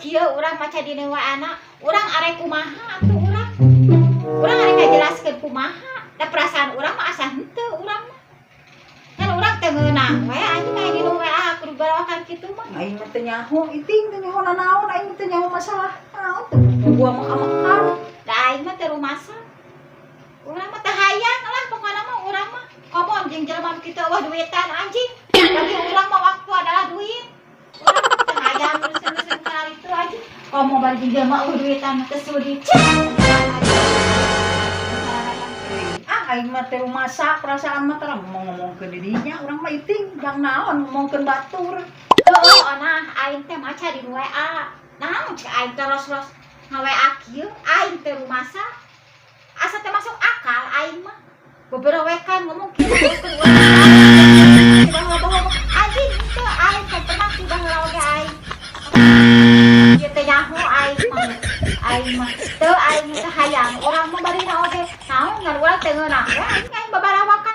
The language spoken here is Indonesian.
kieu urang maca dina wa anak, urang arek kumaha atuh urang. Urang arek ngajelaskeun kumaha, da perasaan urang mah asa henteu urang mah. Kan urang teu ngeunang we anjing aya dina WA kudu barawakan kitu mah. Aing mah teu nyaho, iting teu nyaho nanaon, aing teu nyaho masalah. Naon teu gua mekar-mekar. Da aing mah teu rumasa. Urang mah teu hayang lah pokona mah urang mah. Komon jeung jelema kitu eueuh duitan anjing. Bagi urang mah waktu adalah duit. Urang mah teu hayang urusan-urusan kana itu anjing. Komo bari jeung jelema eueuh duitan teu sudi. Aing mah teu rumasa, perasaan mah terang mau ngomongkeun di dinya, urang mah iting jang naon ngomongkeun batur. Heuh onah aing teh maca di WA. Naon cek aing terus-terus nga-WA kieu, aing teh rumasa. Asa teh masuk akal aing mah. Beberapa wekan ngomong kieu anjing teu aing teh pernah di baheula oge aing. Ieu teh nyaho aing mah. Aing mah teu aing teh hayang urang mah bari na oge. Naon ngan urang teh ngeunang we aing babarawakan